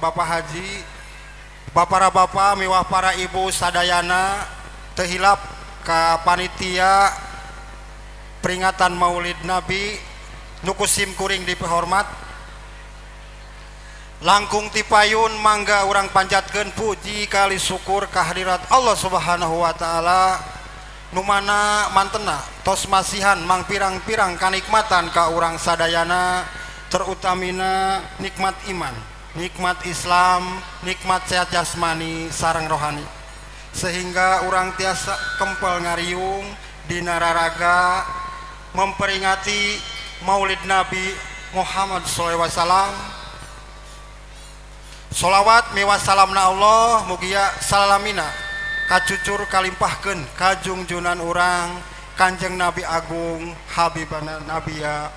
Bapak Haji, Bapak miwah para ibu sadayana tehilap ka panitia peringatan Maulid Nabi nuku simkuring dipehormat langkung tipayun mangga urang panjatkeun puji kali syukur kehadirat Allah Subhanahu wa taala nu mana mantena tos masihan mang pirang-pirang kanikmatan ka urang sadayana terutamina nikmat iman, nikmat Islam, nikmat sehat jasmani sareng rohani sehingga urang tiasa kempel ngariung dina raraga memperingati Maulid Nabi Muhammad SAW. Sholawat miwas salamna Allah mugia salamina kacucur kalimpahkeun kajungjunan urang Kanjeng Nabi Agung Habibana Nabiya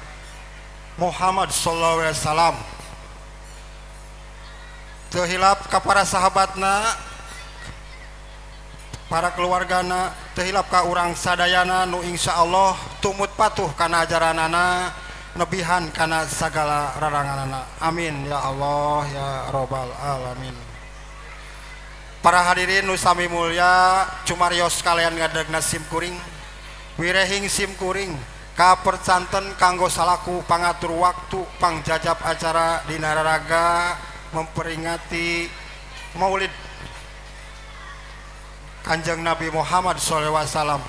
Muhammad sallallahu alaihi wasallam. Teu hilap ka para sahabatna, para keluargana, teu hilap ka urang sadayana nu insyaallah tumut patuh kana ajaranana nebihan kana sagala raranganana. Amin ya Allah ya Rabbal alamin. Para hadirin nu sami mulya, cumarios kalian ngadegna simkuring wirehing simkuring ka percanten kanggo salaku pangatur waktu pangjajab acara dina raraga memperingati Maulid Kanjeng Nabi Muhammad sallallahu alaihi wasallam.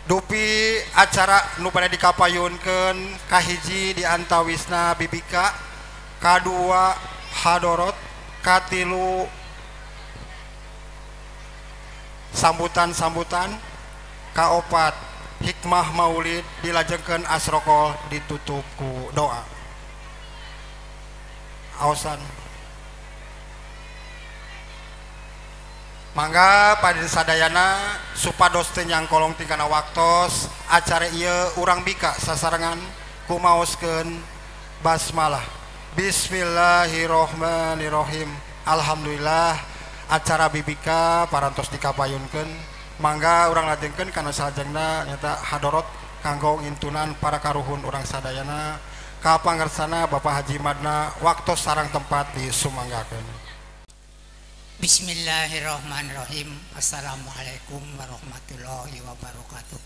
Dupi acara nu pada dikapayunkeun kahiji di antawisna bibika, kadua hadorot, katilu sambutan-sambutan, kaopat hikmah maulid dilajengkeun asrokol ditutup ku doa. Aosan mangga pada sadayana supados teu nyangkolong tingkana waktos acara ieu urang bika sasarengan kumaoskeun basmalah. Bismillahirrohmanirrohim. Alhamdulillah acara bibika parantos dikapayunkeun mangga urang lajengkeun kana salajengna nyata hadorot kanggo ngintunan para karuhun urang sadayana ka pangersana Bapak Haji Madna waktos sareng tempat disumanggakeun. Bismillahirrahmanirrahim. Assalamualaikum warahmatullahi wabarakatuh.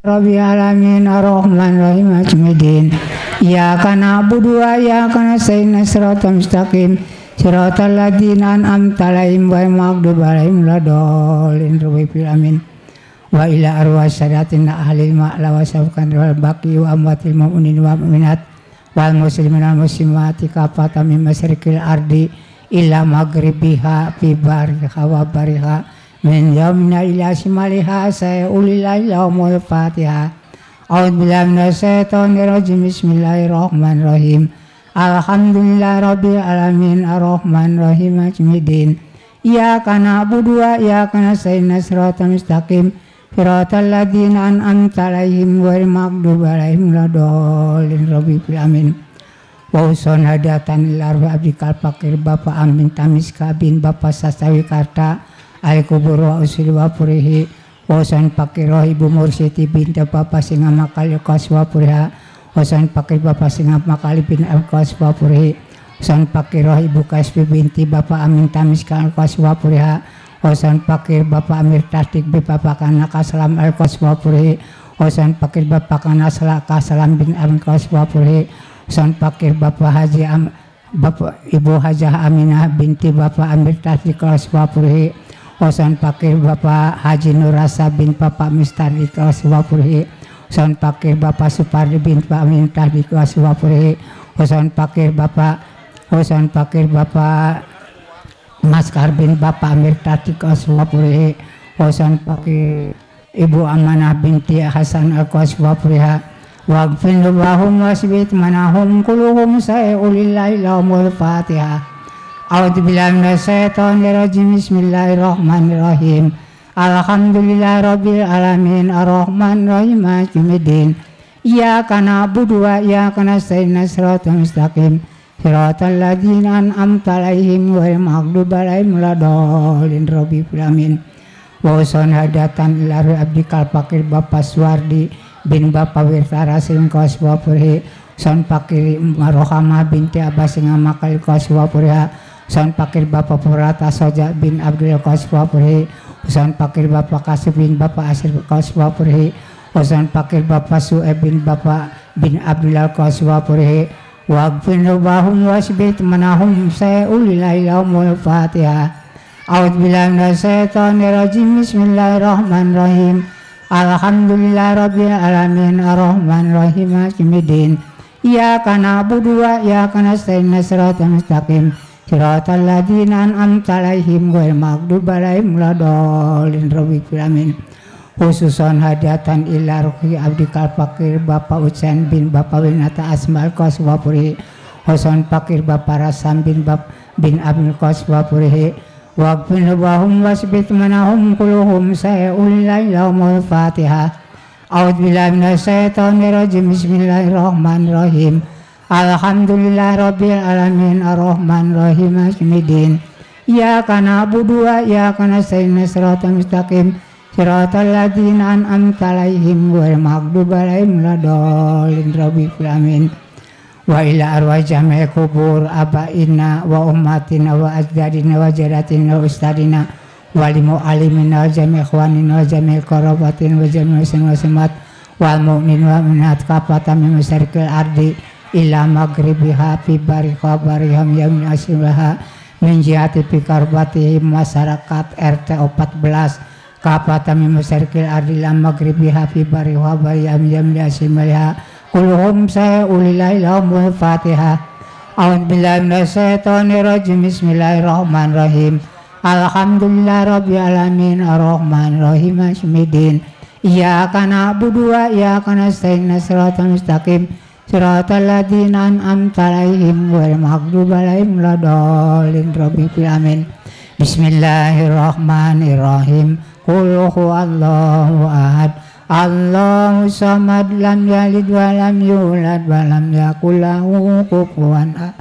Rabbil alamin arrahmanirrahim ajmidin. Iyyaka na'budu wa iyyaka nasta'in shiratal mustaqim shiratal ladzina an'amta 'alaihim ghairil maghdubi 'alaihim waladdallin. Amin. Wa ila arwah sadatin ahlil ma'la wa sabqan wal baqi wa amwatil mu'minin wa mu'minat wal muslimin wal muslimati kafatan min masyriqil ardi ila maghribiha fi bariha wa bariha min yamina ila shimaliha sayulillahil fatihah. A'udzubillahi minasyaitonir rajim. Bismillahirrahmanirrahim. Alhamdulillahi rabbil alamin arrahmanirrahim ajmidin. Iyyaka na'budu wa iyyaka nasta'in shiratal mustaqim shiratal ladzina an'amta 'alaihim ghairil maghdubi 'alaihim waladdallin. Amin. Wauson hadatan ilarwa abdikal pakir Bapak Amin Tamiska bin Bapak Sastawi Karta Al-Kubur wa usul wa purihi. Wauson pakir Ibu Mursiti binti Bapak Singa Makali Kaswa puriha. Wauson pakir Bapak Singa Makali bin Al-Kaswa purihi. Wauson pakir Ibu Kasbi binti Bapak Amin Tamiska Al-Kaswa puriha. Wauson pakir Bapak Amir Tasdik bin Bapak Kana Kasalam Al-Kaswa purihi. Wauson pakir Bapak Kana Kasalam bin Al-Kaswa purihi. Son pakir Bapak Haji Bapak Ibu Hajah Aminah binti Bapak Amir Tasdik Kaswa purihi. Son pakir Bapak Haji Nurasa bin Bapak Mistari Kaswa purihi. Son pakir Bapak Supardi bin Bapak Amir Tasdik Kaswa purihi. Son pakir Bapak Maskar bin Bapak Amir Tasdik Kaswa purihi. Son pakir Ibu Amanah binti Hasan Al-Kaswa puriha. Waghfir lahum wasbit manahum kulluhum sayulillahi lahumul fatihah. A'udzubillahi minasyaitonir rajim. Bismillahirrahmanirrahim. Alhamdulillahi rabbil alamin arrahmanirrahim maliki yaumiddin. Iyyaka na'budu wa iyyaka nasta'in shiratal mustaqim shiratal ladzina an'amta 'alaihim ghairil maghdubi 'alaihim waladdallin. Amin. Wa uson hadatan ila abdikal fakir Bapak Suwardi bin Bapak Wirtara Singkoswa purhi. Son Pakir Rohama binti Abbas ngamakal Qaswapuriha Son Pakir Bapak Purata Soja bin Abdul Qaswapuri Son Pakir Bapak Kasih bin Bapak Asir Qaswapuri Son Pakir Bapak Su'eb bin Bapak bin Abdullah Qaswapuri Waghfir lahum wasbit manahum sa'ulilahumul Fatihah. A'udzubillahi minasyaitonir rajim. Bismillahirrahmanirrahim. Alhamdulillahirabbil alamin arrahmanirrahim maliki yaumiddin. Iyyaka na'budu wa iyyaka nasta'in shiratal mustaqim shiratal ladzina an'amta 'alaihim ghairil maghdubi 'alaihim waladdallin. Amin. Khususon hadiatan ila ruhi abdikal fakir Bapak Ucain bin Bapak Winata Asmal Qaswapuri Hoson Fakir Bapak Rasam bin Abdul Qaswapuri Waghfir lahum wasbit manahum kuluhum sa'ulilahumul Fatihah. A'udzubillahi minasyaitonir rajim. Bismillahirrahmanirrahim. Alhamdulillahirabbil alamin arrahmanirrahim maliki yaumiddin. Iyyaka na'budu wa iyyaka nasta'in shiratal mustaqim shiratal ladzina an'amta 'alaihim ghairil maghdubi 'alaihim waladdallin. Amin. Wa ila arwah jami'il kubur abaina wa ummatina wa ajdadina wa jadatina wa ustadina wa limu'alimina wa jami' ikhwanina wa jami' qarabatina wa jami' muslimat wal mu'minin wa mu'minat kafatan min masyariqil ardi ila maghribiha fi barikha bariham yamin asyibaha min jihati fikarbatihim masyarakat RT 14 Kapata min masyariqil ardi ila maghribiha fi barikha bariham yamin asyibaha kulhum sa'ulilahumul Fatihah. A'udzubillahi minasyaitonir rajim. Bismillahirrahmanirrahim. Alhamdulillahirabbil alamin arrahmanirrahim maliki yaumiddin. Iyyaka na'budu wa iyyaka nasta'in shiratal mustaqim shiratal ladzina an'amta 'alaihim ghairil maghdubi 'alaihim waladdallin. Amin. Bismillahirrahmanirrahim. Qul huwallahu ahad. Allahu samad lam yalid wa lam yulad wa lam yakul lahu kufuwan ahad.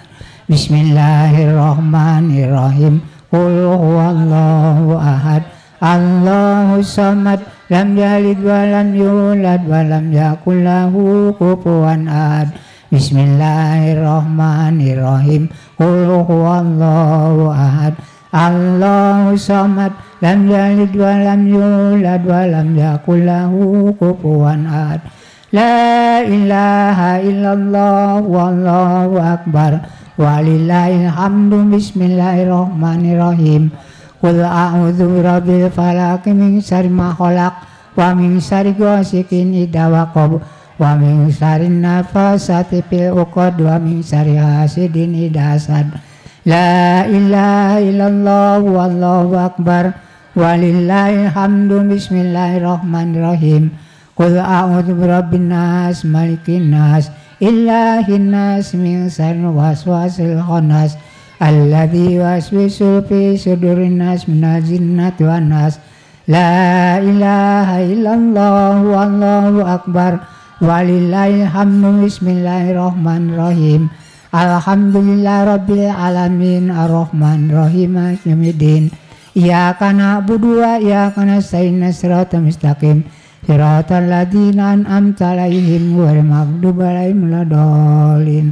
Bismillahirrahmanirrahim. Qul huwallahu ahad. Allahu samad lam yalid wa lam yulad wa lam yakul lahu kufuwan ahad. Bismillahirrahmanirrahim. Qul huwallahu ahad. Allahu samad lam yalid wa lam yulad wa lam yakul lahu kufuwan ahad. La ilaha illallah wallahu akbar walillahil hamdu. Bismillahirrahmanirrahim. Qul a'udzu birabbil falaq min syarri ma khalaq wa min syarri ghasiqin idza waqab wa min syarri nafasati fil 'uqad wa min syarri hasidin idza hasad. La ilaha illallah wallahu akbar walillahil hamdu. Bismillahirrahmanirrahim. Qul a'udzu birabbin nas malikin nas ilahin nas min syarril waswasil khannas alladzi yuwaswisu fi sudurin nas minal jinnati wan nas. La ilaha illallah wallahu akbar walillahil hamdu. Bismillahirrahmanirrahim. Alhamdulillahirabbil alamin arrahmanirrahim maliki yaumiddin. Iyyaka na'budu wa iyyaka nasta'in shiratal mustaqim shiratal ladzina an'amta 'alaihim ghairil maghdubi 'alaihim waladdallin.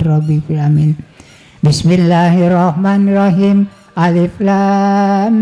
Amin. Bismillahirrahmanirrahim. Alif lam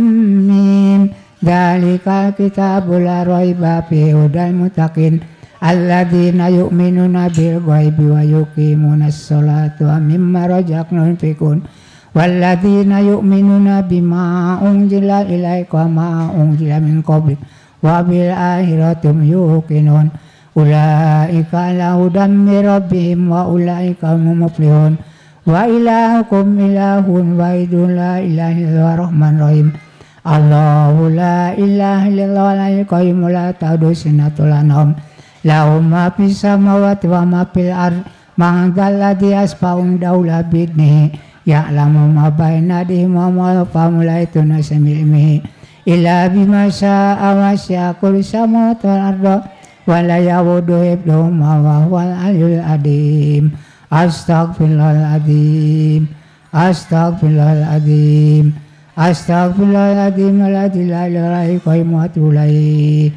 mim. Dzalikal kitabu la raiba fihi hudal muttaqin alladzina yu'minuna bil ghaibi wa yuqimunas sholata wa mimma razaqnahum yunfiqun walladzina yu'minuna bima unzila ilaika wa ma unzila min qablik wa bil akhirati hum yuqinun ulaika ala hudan min rabbihim wa ulaika humul muflihun wa ilahukum ilahun wahidun la ilaha illallah rahmanur rahim. Allahu la ilaha illallah al qayyum la ta'khudhuhu sinatun wa la nawm lahu ma fis samawati wa ma fil ardh man dzalladzi yashfa'u indahu bi'idhnihi ya'lamu ma baina aydihim wa ma khalfahum la yuhituna bi'ilmihi illa bima syaa wasi'a kursiyuhu samawati wal ardha wa la ya'uduhu hifdhuhuma wa huwal 'aliyyul 'azim. Astaghfirullahaladzim, astaghfirullahaladzim, astaghfirullahaladzim, la ilaha illallah.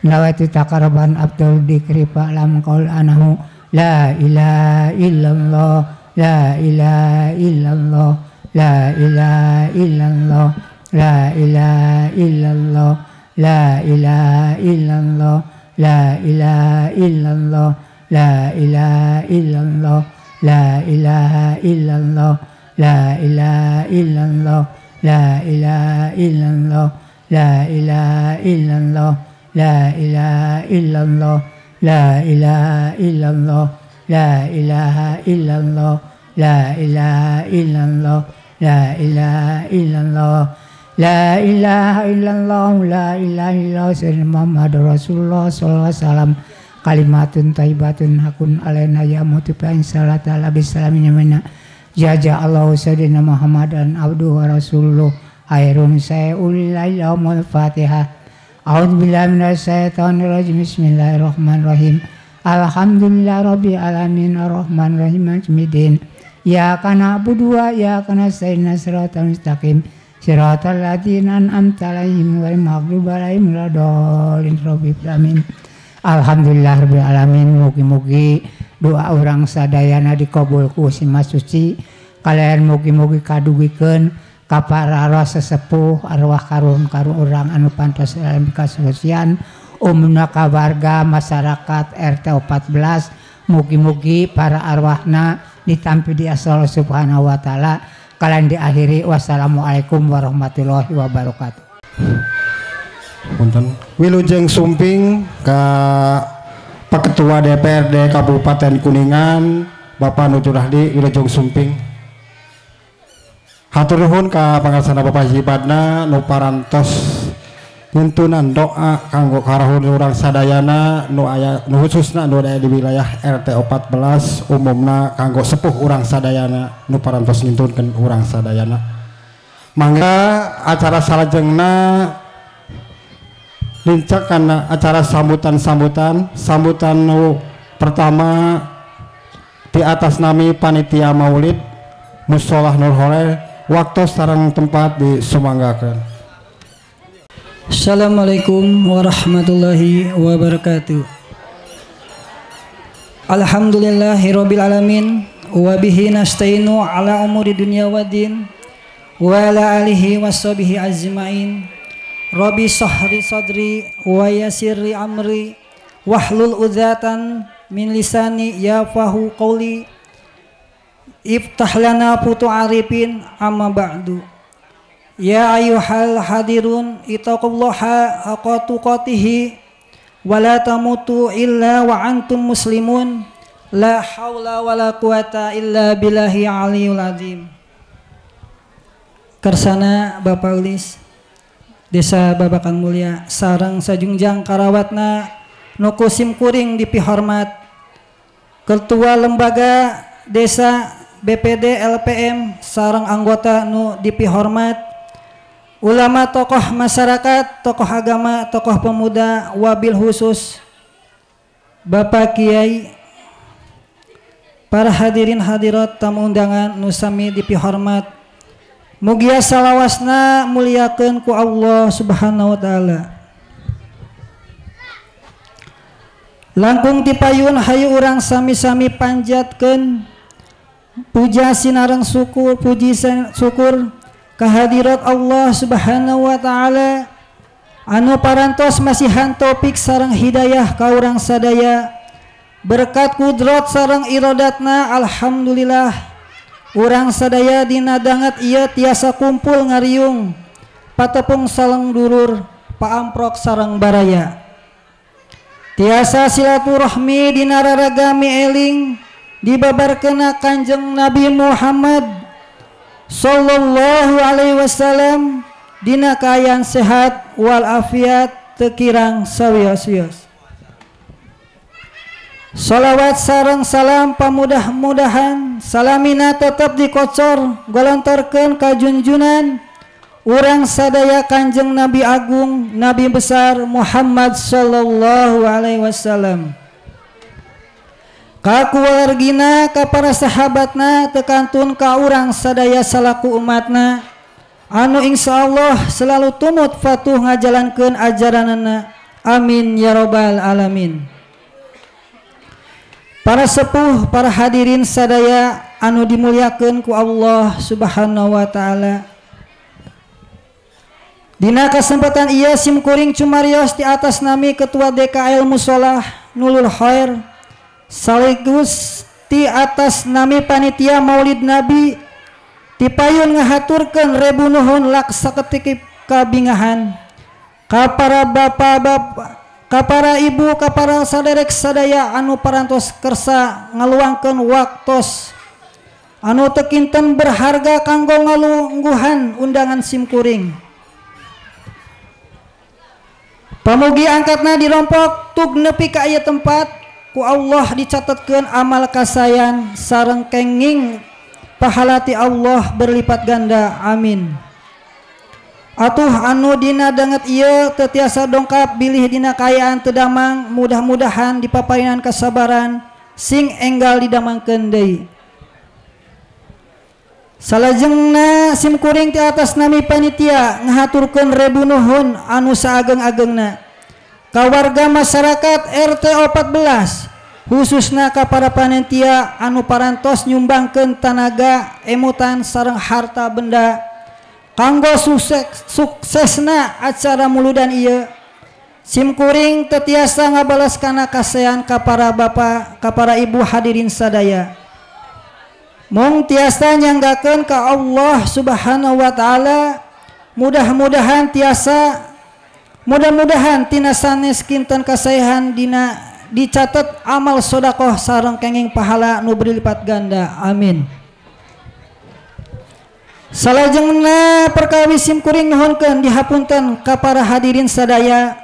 Nawaitu taqarruban abdul dikri fa'lam qaul anahu la ilaha illallah, la ilaha illallah, la ilaha illallah, la ilaha illallah, la ilaha illallah, la ilaha illallah, la ilaha illallah, la ilaha illallah, la ilaha illallah, la ilaha illallah, la ilaha illallah, la ilaha illallah, la ilaha illallah, la ilaha illallah, la ilaha illallah, la ilaha illallah, la ilaha illallah, la ilaha illallah, sayyidina Muhammad Rasulullah sallallahu alaihi wasallam. Kalimatun thayyibatun hakun alaina ya mutifain salat ala bisalamin mana jaza Allahu sayyidina Muhammadan abduhu wa rasuluhu khairun sayulil yaumul fatihah. A'udzubillahi minasyaitonir rajim. Bismillahirrahmanirrahim. Alhamdulillahirabbil alamin arrahmanirrahim maliki yaumiddin. Iyyaka na'budu wa iyyaka nasta'in shiratal mustaqim shiratal ladzina an'amta 'alaihim ghairil maghdubi 'alaihim waladdallin. Alhamdulillahirabbil alamin. Mugi-mugi doa urang sadayana dikabul ku si Mas Suci. Kalian mugi-mugi kadugikeun ka para arwah sesepuh arwah karum urang anu pantos dalam kasucian umumna ka warga masyarakat RT 14. Mugi-mugi para arwahna ditampi di Allah Subhanahu wa taala. Kalian diakhiri wassalamualaikum warahmatullahi wabarakatuh. Punten Wilujeng Sumping ka Pak Ketua DPRD Kabupaten Kuningan Bapak Nujurahdi Wilujeng Sumping. Hatur nuhun ka pangarsana Bapak Hibadna nu parantos nguntunan doa kanggo karahun urang sadayana nu aya nu khususna nu aya di wilayah RT 14 umumna kanggo sepuh urang sadayana nu parantos ngintunkeun urang sadayana. Mangga acara salajengna lincak karena acara sambutan nu pertama di atas nami panitia maulid Musholah Nur Hore waktu sareng tempat disumanggakeun. Assalamualaikum warahmatullahi wabarakatuh. Alhamdulillahirabbil alamin wa bihi nasta'inu ala umuri dunya waddin wa ala alihi washabihi ajmain. Rabbi sahri sadri wa yassirli amri wahlul udzatan min lisani yafahu qawli. Iftah lana futu arifin amma ba'du. Ya ayyuhal hadirun ittaqullaha haqqa tuqatih wa la tamutu illa wa antum muslimun. La haula wa la quwata illa billahi aliyul azim. Kersana Bapak Ulis Desa Babakan Mulia sareng sajungjang karawatna nu kusim kuring dipihormat Ketua Lembaga Desa BPD LPM sareng anggota nu dipihormat ulama tokoh masyarakat, tokoh agama, tokoh pemuda, wabil khusus Bapak Kiai, para hadirin hadirat tamu undangan nu sami dipihormat. Mugia salawasna muliakeun ku Allah Subhanahu wa taala. Langkung tipayun hayu urang sami-sami panjatkeun puja sinareng syukur puji syukur kehadirat Allah Subhanahu wa taala anu parantos masihan taufik sareng hidayah ka urang sadaya berkat kudrat sareng iradatna. Alhamdulillah urang sadaya dina dangat ieu tiasa kumpul ngariung patepung saleng durur paamprok sareng baraya tiasa silaturahmi dina raragami eling dibabarkeuna Kanjeng Nabi Muhammad sallallahu alaihi wasallam dina kaayaan sehat wal afiat teu kirang sawios-wios. Salawat sareng salam pamudah-mudahan salamina tetap dikocor golontorkeun ka junjunan urang sadaya Kanjeng Nabi Agung Nabi besar Muhammad sallallahu alaihi wasallam. Ka keluargina ka para sahabatna tekantun ka urang sadaya salaku umatna anu insyaallah selalu tumut patuh ngajalankeun ajaranna. Amin ya rabbal alamin. para sepuh, para hadirin sadaya anu dimuliakeun ku Allah Subhanahu wa taala. Dina kesempatan ieu simkuring cumarios di atas nami Ketua DKL Musolah Nulul Khair saligus di atas nami panitia Maulid Nabi dipayun ngahaturkeun rebu nuhun laksa saketik kabingahan ka para bapak-bapak, ka para ibu, ka para saderek sadaya anu parantos kersa ngaluangkeun waktos anu teu kinten berharga kanggo ngalungguhan undangan simkuring. Pamugi angkatna dirompok tug nepi ka ieu tempat ku Allah dicatatkeun amal kasayan sareng kenging pahala ti Allah berlipat ganda, amin. Atuh anu dina danget ieu teu tiasa dongkap bilih dina kaayaan teu damang, mudah-mudahan dipapaenan kasabaran sing enggal didamangkeun deui. Salajengna simkuring ti atas nami panitia ngahaturkeun rebu nuhun anu saageng-agengna ka warga masyarakat RT 14 khususna ka para panitia anu parantos nyumbangkeun tanaga, emutan sareng harta benda kanggo suksesna acara muludan ieu. Simkuring teu tiasa ngabalas kana kasayan ka para bapak, ka para ibu hadirin sadaya. Mung tiasa nyanggakeun ka Allah Subhanahu wa taala, mudah-mudahan tina sanes kinten kasaehan dina dicatat amal sedekah sareng kenging pahala nu berlipat ganda, amin. Salajengna perkawis simkuring nuhunkeun dihapunten ka para hadirin sadaya,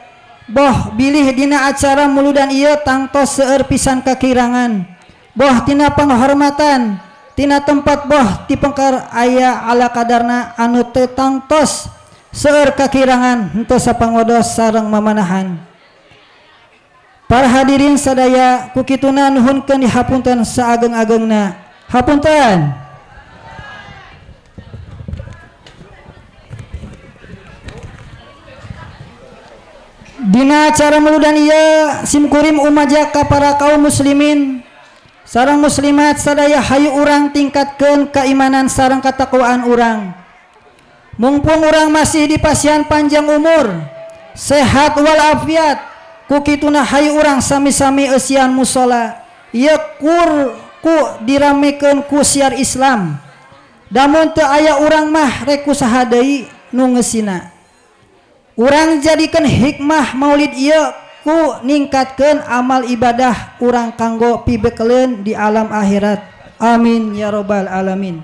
boh bilih dina acara muludan ieu tangtos seueur pisan kakirangan, boh tina penghormatan tina tempat boh tipengkar aya ala kadarna anu teu tangtos seueur kakirangan henteu sapangodos sareng mamanahan. Para hadirin sadaya ku kituna nuhunkeun dihapunten saageng-agengna, hapunten. Dina acara muludan ieu simkuring umajak ka para kaum muslimin sareng muslimat sadaya hayu urang tingkatkeun keimanan sareng katakwaan urang. Mumpung urang masih dipasihan panjang umur, sehat walafiat, ku kituna hayu urang sami-sami eusian musola ieu ku diramekeun ku siar Islam. Damun teu aya urang mah rek kusaha deui nu ngeusina. Urang jadikeun hikmah maulid ieu ku ningkatkeun amal ibadah urang kanggo pibekeleun di alam akhirat, amin ya robbal alamin.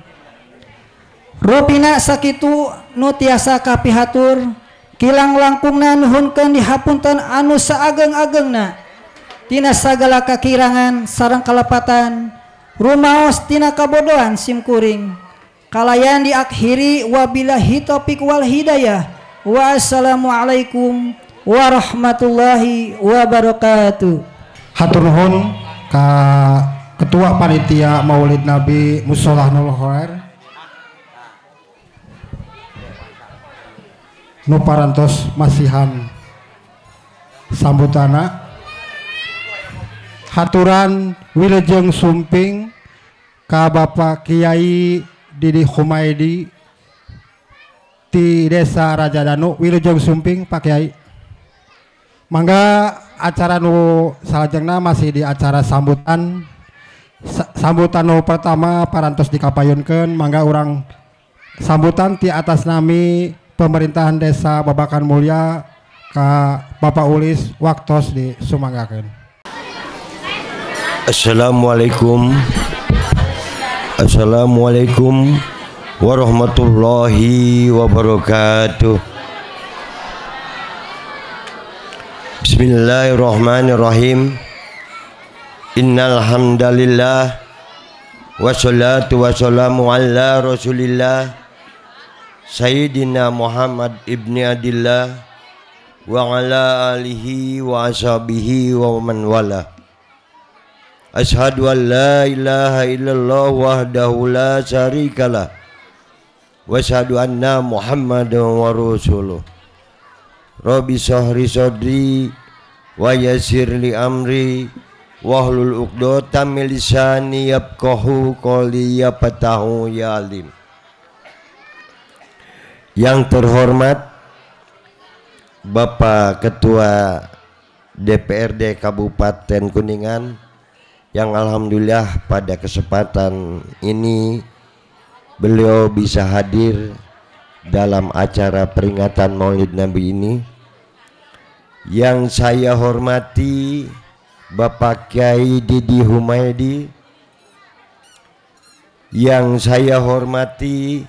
Rupina sakitu nu tiasa kapihatur kilang langkungna nuhunkeun dihapunten anu saageng-agengna tina sagala kakirangan sareng kalepatan rumaos tina kabodohan simkuring. Kalayan diakhiri wabillahi taufiq wal hidayah. Wassalamualaikum warahmatullahi wabarakatuh. Hatur nuhun ka Ketua Panitia Maulid Nabi Musolah Nulul Khair nu parantos masihan sambutana. Haturan wilujeng sumping ka Bapak Kiai Didi Humaydi ti Desa Raja Danu, wilujeng sumping Pak Kiai. Mangga acara nu salajengna masih di acara sambutan. Sambutan nu pertama parantos dikapayunkeun, mangga urang sambutan ti atas nami pemerintahan Desa Babakan Mulya ka Bapak Ulis waktos disumanggakeun. Assalamualaikum warahmatullahi wabarakatuh. Bismillahirrahmanirrahim. Innal hamdalillah wassalatu wassalamu ala Rasulillah Sayyidina Muhammad ibni Adillah wa ala alihi wa ashabihi wa man wala. Ashhadu an la ilaha illallah wahdahu la syarikalah wa asyhadu anna Muhammadan wa rasuluh. Rabbi shrah li sadri wa yassir li amri wahlul 'uqdatam min lisani yafqahu qawli ya fatahu ya alim. Yang terhormat Bapak Ketua DPRD Kabupaten Kuningan, yang alhamdulillah pada kesempatan ini beliau bisa hadir dalam acara peringatan Maulid Nabi ini. Yang saya hormati Bapak Kiai Didi Humaydi, yang saya hormati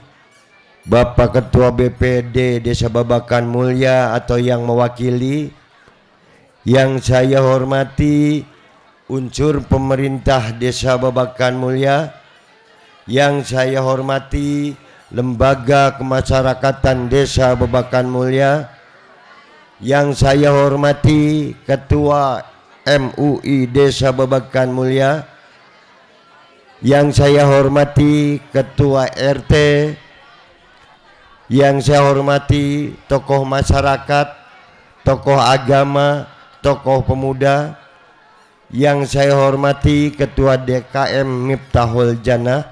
Bapak Ketua BPD Desa Babakan Mulya atau yang mewakili, yang saya hormati unsur pemerintah Desa Babakan Mulya, yang saya hormati lembaga kemasyarakatan Desa Babakan Mulya, yang saya hormati Ketua MUI Desa Babakan Mulya, yang saya hormati Ketua RT, yang saya hormati tokoh masyarakat, tokoh agama, tokoh pemuda, yang saya hormati Ketua DKM Miftahul Jannah,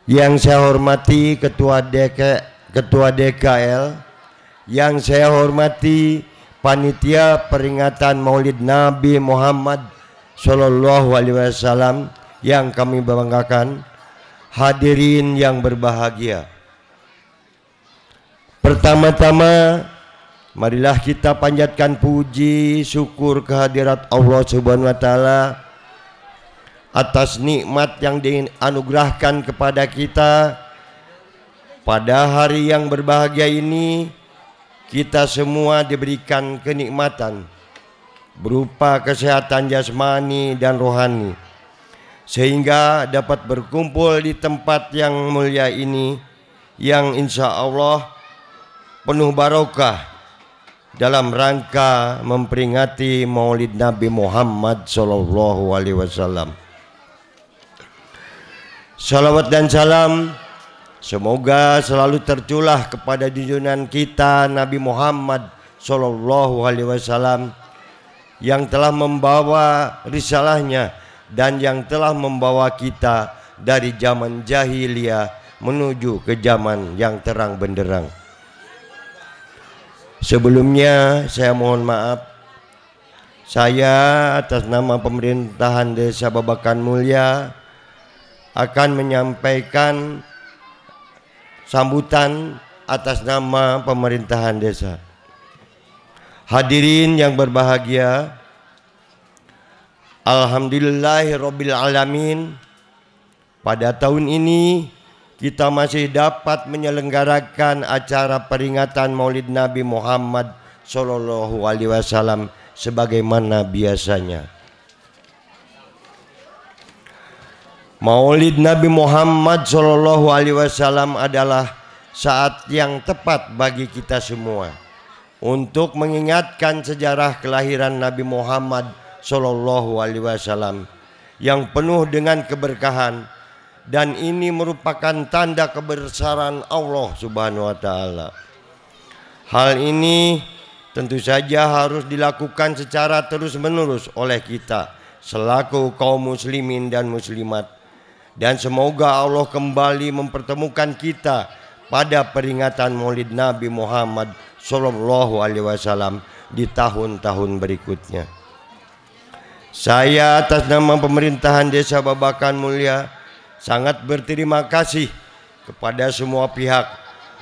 yang saya hormati Ketua DKL, yang saya hormati panitia peringatan Maulid Nabi Muhammad Sallallahu Alaihi Wasallam yang kami banggakan. Hadirin yang berbahagia, pertama-tama marilah kita panjatkan puji syukur kehadirat Allah Subhanahu wa taala atas nikmat yang dianugerahkan kepada kita. Pada hari yang berbahagia ini kita semua diberikan kenikmatan berupa kesehatan jasmani dan rohani, sehingga dapat berkumpul di tempat yang mulia ini, yang insya Allah penuh barokah dalam rangka memperingati Maulid Nabi Muhammad Sallallahu Alaihi Wasallam. Salawat dan salam semoga selalu tercurah kepada junjungan kita Nabi Muhammad Sallallahu Alaihi Wasallam yang telah membawa risalahnya dan yang telah membawa kita dari zaman jahiliyah menuju ke zaman yang terang benderang. Sebelumnya saya mohon maaf, saya atas nama pemerintahan Desa Babakan Mulya akan menyampaikan sambutan atas nama pemerintahan desa. Hadirin yang berbahagia, alhamdulillahirabbil alamin, pada tahun ini kita masih dapat menyelenggarakan acara peringatan Maulid Nabi Muhammad Sallallahu Alaihi Wasallam sebagaimana biasanya. Maulid Nabi Muhammad Sallallahu Alaihi Wasallam adalah saat yang tepat bagi kita semua untuk mengingatkan sejarah kelahiran Nabi Muhammad Sallallahu Alaihi Wasallam yang penuh dengan keberkahan, dan ini merupakan tanda kebesaran Allah Subhanahu wa taala. Hal ini tentu saja harus dilakukan secara terus-menerus oleh kita selaku kaum muslimin dan muslimat, dan semoga Allah kembali mempertemukan kita pada peringatan Maulid Nabi Muhammad Sallallahu Alaihi Wasallam di tahun-tahun berikutnya. Saya atas nama pemerintahan Desa Babakan Mulya sangat berterima kasih kepada semua pihak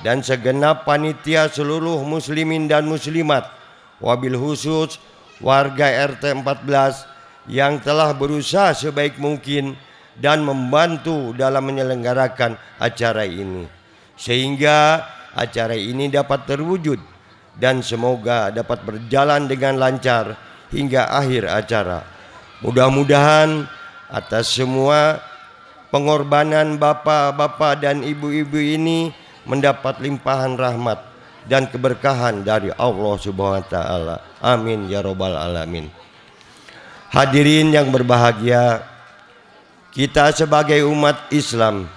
dan segenap panitia seluruh muslimin dan muslimat, wabil khusus warga RT 14 yang telah berusaha sebaik mungkin dan membantu dalam menyelenggarakan acara ini, sehingga acara ini dapat terwujud dan semoga dapat berjalan dengan lancar hingga akhir acara. Mudah-mudahan atas semua pengorbanan bapak-bapak dan ibu-ibu ini mendapat limpahan rahmat dan keberkahan dari Allah Subhanahu wa taala. Amin ya rabbal alamin. Hadirin yang berbahagia, kita sebagai umat Islam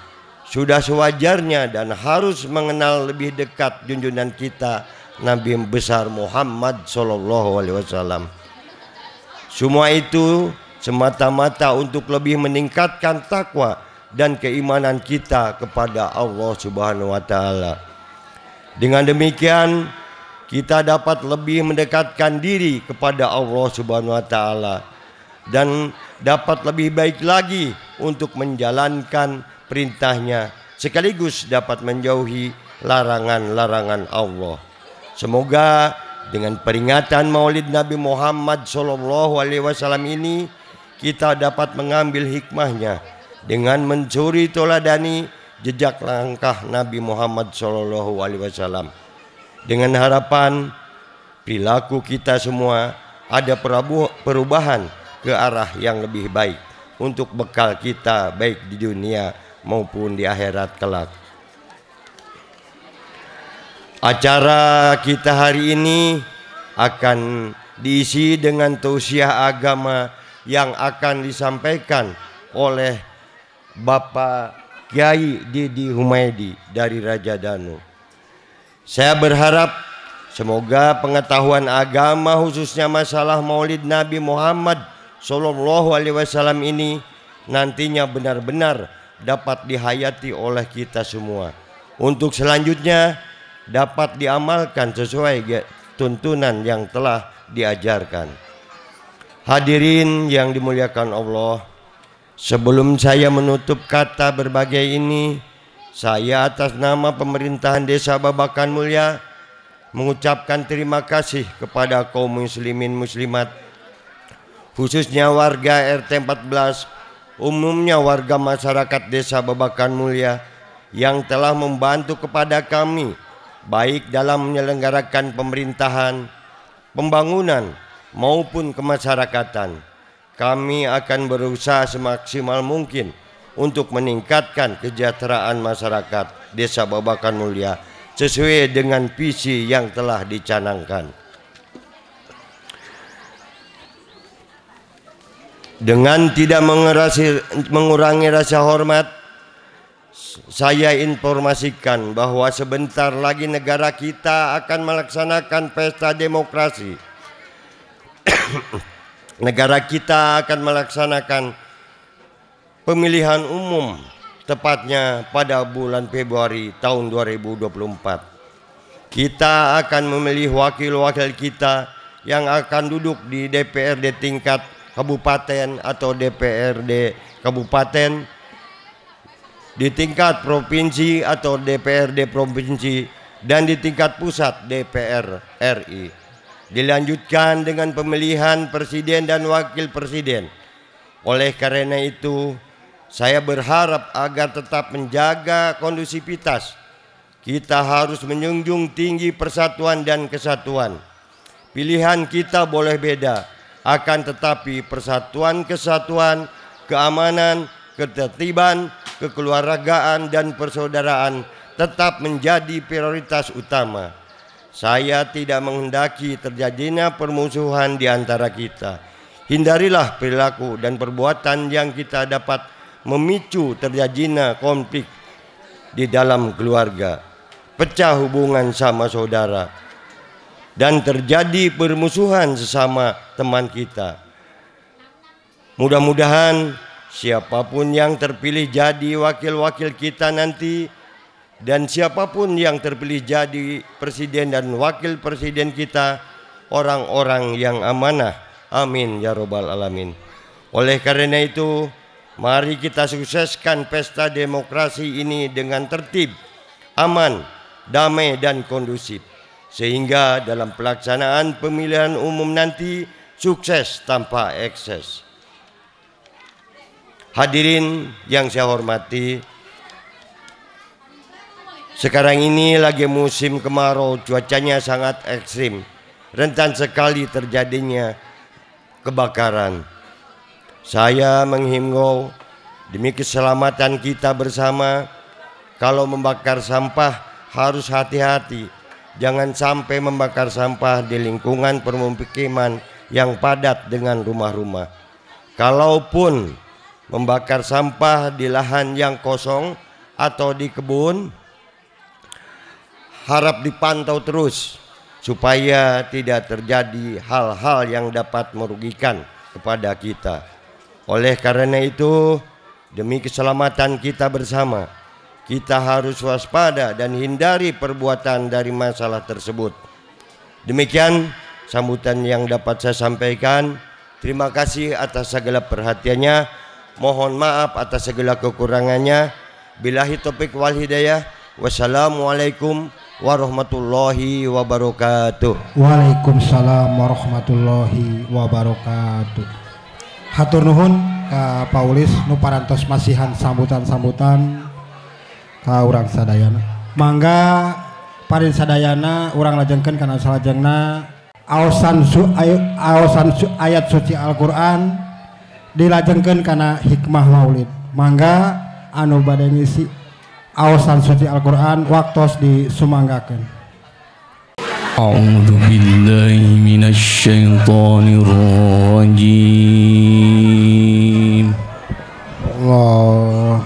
sudah sewajarnya dan harus mengenal lebih dekat junjungan kita Nabi besar Muhammad Sallallahu Alaihi Wasallam. Semua itu semata-mata untuk lebih meningkatkan takwa dan keimanan kita kepada Allah Subhanahu wa taala. Dengan demikian kita dapat lebih mendekatkan diri kepada Allah Subhanahu wa taala dan dapat lebih baik lagi untuk menjalankan perintahnya sekaligus dapat menjauhi larangan-larangan Allah. Semoga dengan peringatan Maulid Nabi Muhammad SAW ini kita dapat mengambil hikmahnya dengan mencuri toladani jejak langkah Nabi Muhammad SAW. Dengan harapan perilaku kita semua ada perubahan ke arah yang lebih baik untuk bekal kita baik di dunia maupun di akhirat kelak. Acara kita hari ini akan diisi dengan tausiah agama yang akan disampaikan oleh Bapak Kiai Didi Humaydi dari Raja Danu. Saya berharap semoga pengetahuan agama khususnya masalah Maulid Nabi Muhammad SAW ini nantinya benar-benar dapat dihayati oleh kita semua. Untuk selanjutnya dapat diamalkan sesuai tuntunan yang telah diajarkan. Hadirin yang dimuliakan Allah, sebelum saya menutup kata berbagai ini, saya atas nama pemerintahan Desa Babakan Mulia mengucapkan terima kasih kepada kaum muslimin muslimat, khususnya warga RT 14, umumnya warga masyarakat Desa Babakan Mulia yang telah membantu kepada kami baik dalam menyelenggarakan pemerintahan, pembangunan maupun kemasyarakatan. Kami akan berusaha semaksimal mungkin untuk meningkatkan kesejahteraan masyarakat Desa Babakan Mulia sesuai dengan visi yang telah dicanangkan. Dengan tidak mengurangi rasa hormat, saya informasikan bahwa sebentar lagi negara kita akan melaksanakan pesta demokrasi. Negara kita akan melaksanakan pemilihan umum tepatnya pada bulan Februari tahun 2024. Kita akan memilih wakil-wakil kita yang akan duduk di DPRD tingkat kabupaten atau DPRD kabupaten, di tingkat provinsi atau DPRD provinsi, dan di tingkat pusat DPR RI. Dilanjutkan dengan pemilihan presiden dan wakil presiden. Oleh karena itu, saya berharap agar tetap menjaga kondusivitas. Kita harus menjunjung tinggi persatuan dan kesatuan. Pilihan kita boleh beda, akan tetapi persatuan, kesatuan, keamanan, ketertiban, kekeluargaan, dan persaudaraan tetap menjadi prioritas utama. Saya tidak menghendaki terjadinya permusuhan di antara kita. Hindarilah perilaku dan perbuatan yang kita dapat memicu terjadinya konflik di dalam keluarga, pecah hubungan sama saudara, dan terjadi permusuhan sesama teman kita. Mudah-mudahan siapapun yang terpilih jadi wakil-wakil kita nanti, dan siapapun yang terpilih jadi presiden dan wakil presiden kita, orang-orang yang amanah. Amin ya robbal alamin. Oleh karena itu, mari kita sukseskan pesta demokrasi ini dengan tertib, aman, damai, dan kondusif, sehingga dalam pelaksanaan pemilihan umum nanti sukses tanpa ekses. Hadirin yang saya hormati, sekarang ini lagi musim kemarau, cuacanya sangat ekstrim, rentan sekali terjadinya kebakaran. Saya menghimbau demi keselamatan kita bersama, kalau membakar sampah harus hati-hati. Jangan sampai membakar sampah di lingkungan permukiman yang padat dengan rumah-rumah. Kalaupun membakar sampah di lahan yang kosong atau di kebun, harap dipantau terus supaya tidak terjadi hal-hal yang dapat merugikan kepada kita. Oleh karena itu, demi keselamatan kita bersama, kita harus waspada dan hindari perbuatan dari masalah tersebut. Demikian sambutan yang dapat saya sampaikan. Terima kasih atas segala perhatiannya. Mohon maaf atas segala kekurangannya. Billahi taufiq wal hidayah. Wassalamualaikum warahmatullahi wabarakatuh. Waalaikumsalam warahmatullahi wabarakatuh. Hatur nuhun ka Paulis nu parantos masihan sambutan-sambutan ka urang sadayana. Mangga parin sadayana urang lajengkeun kana salajengna aosan ayat suci Al-Qur'an dilajengkeun kana hikmah maulid. Mangga anu bade ngisi aosan suci Al-Qur'an waktos disumanggakeun. A'udzu billahi minasy syaithanir rajim. Allah.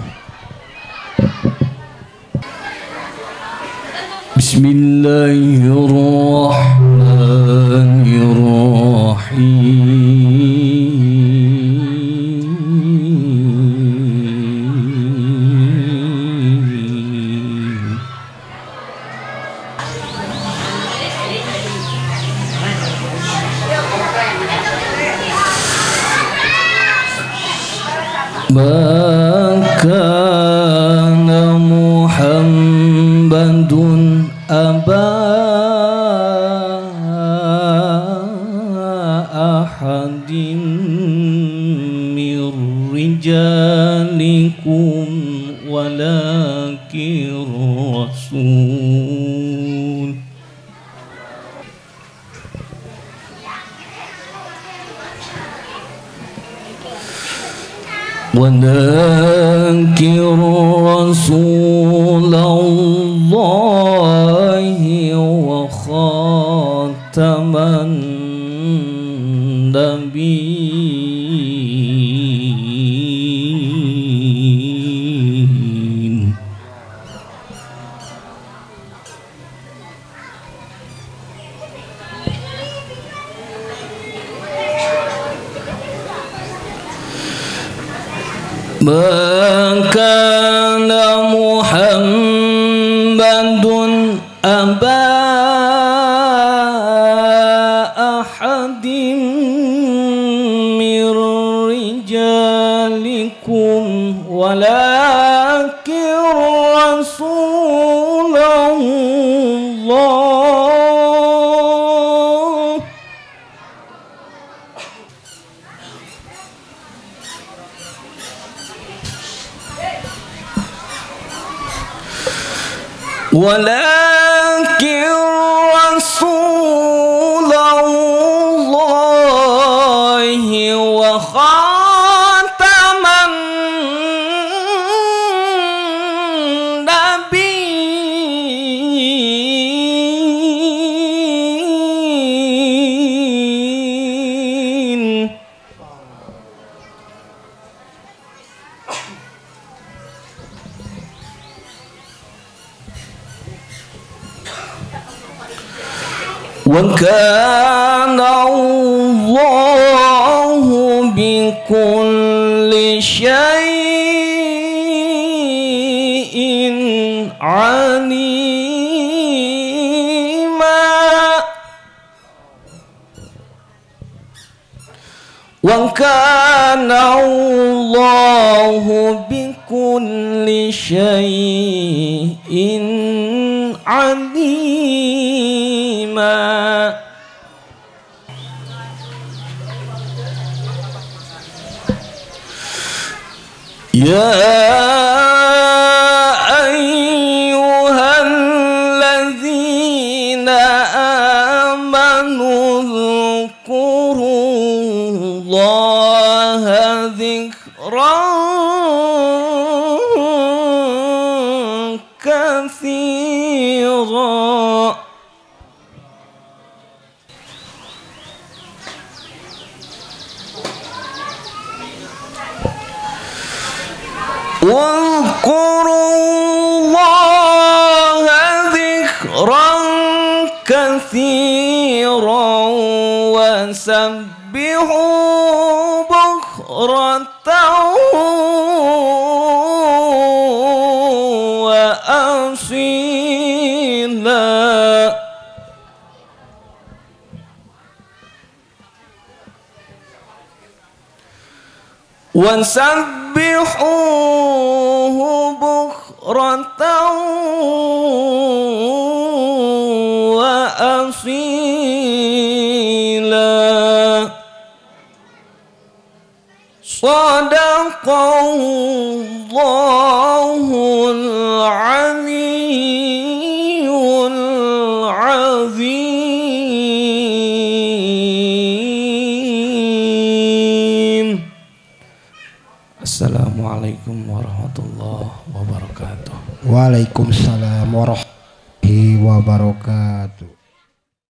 Bismillahirrahmanirrahim. Makana Muhammadun aba ahadim mir rijalikum walakin rasul. ولكن رسول الله وخاتم النبيين. ما كان محمد أبا أحد من رجالكم ولكن رسول الله ولكن رسول الله وخاتم النبيين. وكان الله بكل شيء عليما. وكان الله بكل شيء عليما. يا أيها الذين آمنوا اذكروا الله ذكرا كثيرا. واذكروا الله ذكرا كثيرا وسبحوا بكرة وأصيلا وسبحوه بكرة وأصيلا صدق الله العلي العظيم. Assalamualaikum warahmatullahi wabarakatuh. Waalaikumsalam warahmatullahi wabarakatuh.